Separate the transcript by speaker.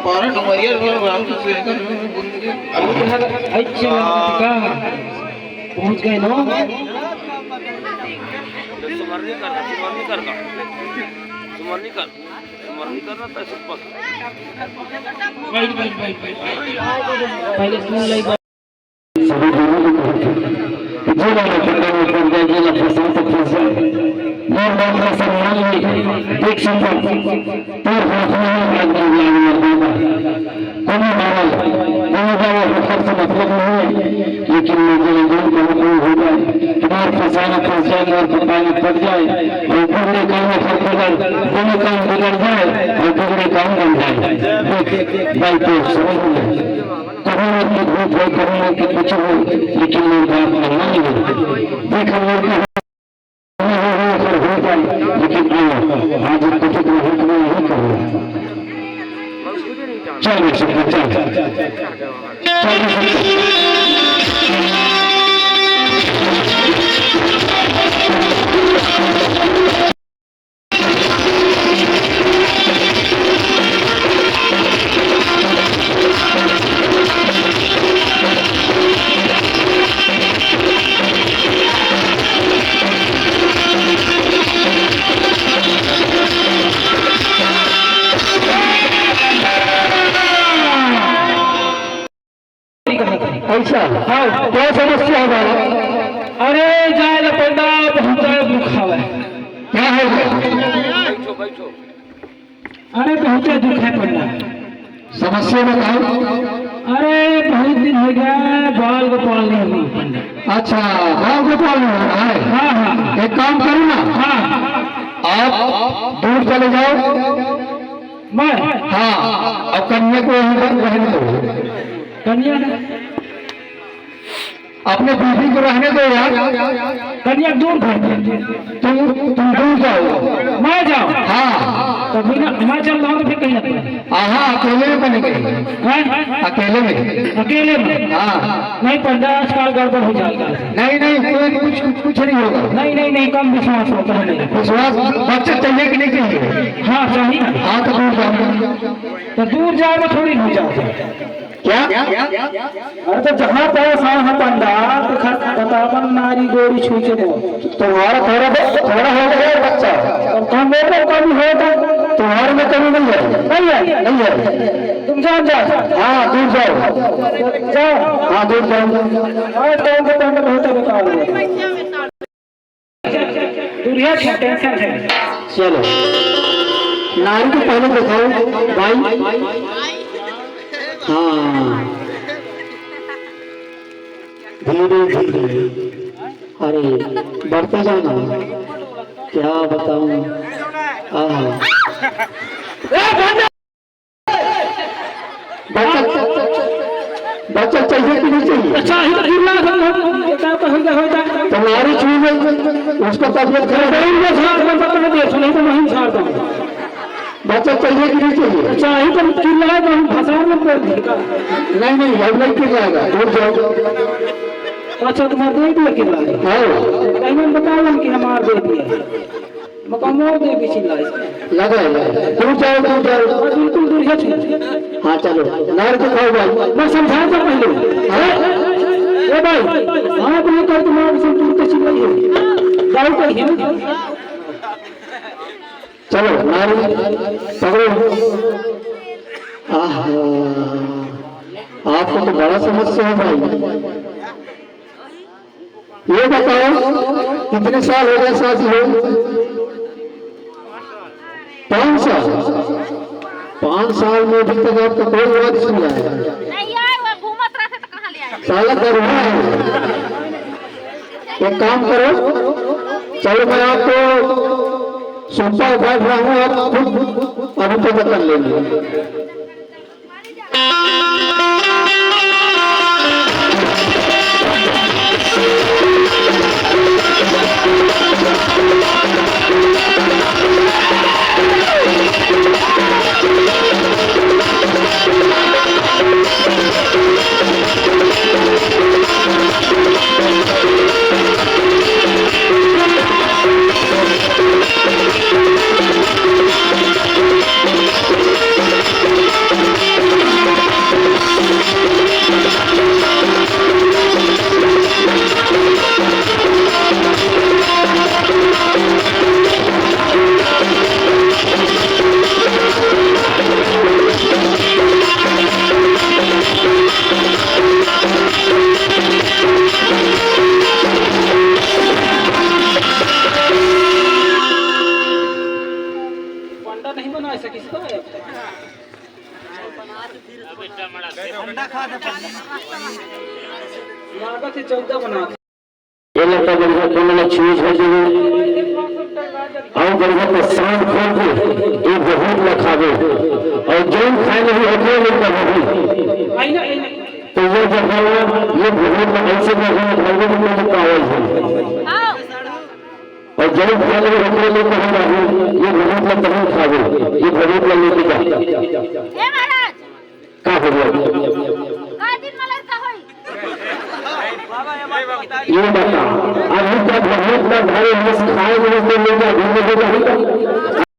Speaker 1: पारा डुमरिया
Speaker 2: पहुंच गए ना। पहले सुन ले
Speaker 3: लेकिन फसाना फंस जाए और पानी पड़ जाए और बुरे काम में बुरे काम बिगड़ जाए और बुरे काम बन जाए। भाई तो समझ में करोड़ों की भूख हो, करोड़ों की कुछ हो, लेकिन लोग बात मानना नहीं होते। देखो लोग हो जाए, लेकिन आज कुछ नहीं करूँगा। चल
Speaker 2: ऐसा
Speaker 3: हाँ, क्या समस्या है?
Speaker 2: अरे जाए पंडा बहुत दुख है।
Speaker 3: क्या है?
Speaker 2: अरे बहुत दुख है पंडा।
Speaker 3: समस्या बताओ।
Speaker 2: अरे बहुत दिन हो गया बाल गोपाल नहीं हुई पंडा।
Speaker 3: अच्छा, बाल गोपाल नहीं हो रहा है?
Speaker 2: हाँ हाँ।
Speaker 3: एक काम करो ना,
Speaker 2: हाँ
Speaker 3: आप दूर चले जाओ।
Speaker 2: मैं
Speaker 3: हाँ, और कन्या को यहीं पर रहने दो।
Speaker 2: कन्या
Speaker 3: अपने बीवी को रहने दो यार।
Speaker 2: कन्या दूर भाग
Speaker 3: तुम दूर जाओ।
Speaker 2: मैं जाऊँ?
Speaker 3: हाँ,
Speaker 2: तभी ना मैं चल रहा हूँ तो फिर कहीं लगता है।
Speaker 3: हाँ, अकेले में बनेंगे। अकेले में?
Speaker 2: अकेले में?
Speaker 3: हाँ।
Speaker 2: नहीं पंडा आजकल गड़बड़ हो जाएगा।
Speaker 3: नहीं नहीं, कोई कुछ नहीं होगा।
Speaker 2: नहीं नहीं नहीं, कम विश्वास होता है।
Speaker 3: विश्वास बच्चे चाहिए कि नहीं चाहिए?
Speaker 2: हाँ चाहिए।
Speaker 3: हाँ तो दूर जाओ।
Speaker 2: तो दूर जाओ तो थोड़ी हो जाओ।
Speaker 3: क्या?
Speaker 2: अरे तो जहाँ पैसा है पंडा तो बतावन नारी गोरी छूचे दो।
Speaker 3: तुम्हारा थोड़ा हो गया बच्चा,
Speaker 2: तुम मेरे कभी हो तो
Speaker 3: तुम्हारे में कभी नहीं है।
Speaker 2: नहीं है।
Speaker 3: नहीं है।
Speaker 2: तुम जाओ जाओ।
Speaker 3: हाँ दूर जाओ।
Speaker 2: जाओ।
Speaker 3: हाँ दूर जाओ।
Speaker 2: आज टाइम पे पंडा बहुत बेकार हुआ। दूरिया क्या टेंशन है।
Speaker 3: चलो नारी को पहले दिखाओ भाई। हाँ धीरे धीरे, अरे बढ़ते जाना। क्या बताऊं? बच्चा चाहिए कि नहीं चाहिए?
Speaker 2: चाहिए तो
Speaker 3: तुम्हारी चीज उसका तबियत खराब है। बच्चा चाहिए कि नहीं चाहिए?
Speaker 2: चाहिए तो चिल्लाए तो हम फसार में पड़ देगा।
Speaker 3: नहीं नहीं, अब नहीं किया जाएगा। दूर जाओ।
Speaker 2: अच्छा तुम्हारे दे दिया किला मैंने बताया कि हमारे दे दिया मकान दे भी चिल्लाए
Speaker 3: लगा। दूर जाओ दूर जाओ।
Speaker 2: बिल्कुल दूर है।
Speaker 3: हाँ चलो नार को खाओ भाई।
Speaker 2: मैं समझाया था पहले। ए भाई आप नहीं कर तुम्हारे से तुम तो चिल्लाई है जाओ कहीं।
Speaker 3: चलो नारी पकड़ो। आपको तो बड़ा समस्या है भाई। ये बताओ कितने साल हो गए शादी हो? 5 साल। 5 साल में अभी तक आपका कोई बात नहीं आया।
Speaker 4: नहीं आए वो घूमत रहे थे तो कहाँ ले आए?
Speaker 3: साला करूँगा। एक काम करो, चलो मैं आपको सुनता बैठ रहा हूँ, आप खुद अभी तो कर लेंगे।
Speaker 2: लागत है 14 बना
Speaker 3: ये लगता बढ़िया कोने चीज है जो और बढ़िया तो शाम खोल के एक बहुत लखावे और जौन खाए नहीं होते नहीं कभी
Speaker 2: आई ना
Speaker 3: तो ये जब ये बहुत ऐसे में खाने में पावल है
Speaker 4: आओ
Speaker 3: और जौन खाए नहीं होते नहीं कभी ये बहुत नहीं खावे ये बहुत लेके जा
Speaker 4: ए महाराज
Speaker 3: का हो गया
Speaker 4: काय दिन मला का होई
Speaker 3: ये बता अभी तक बहुत ना भाई हम खाए नहीं तो लेके घूमने जाएगा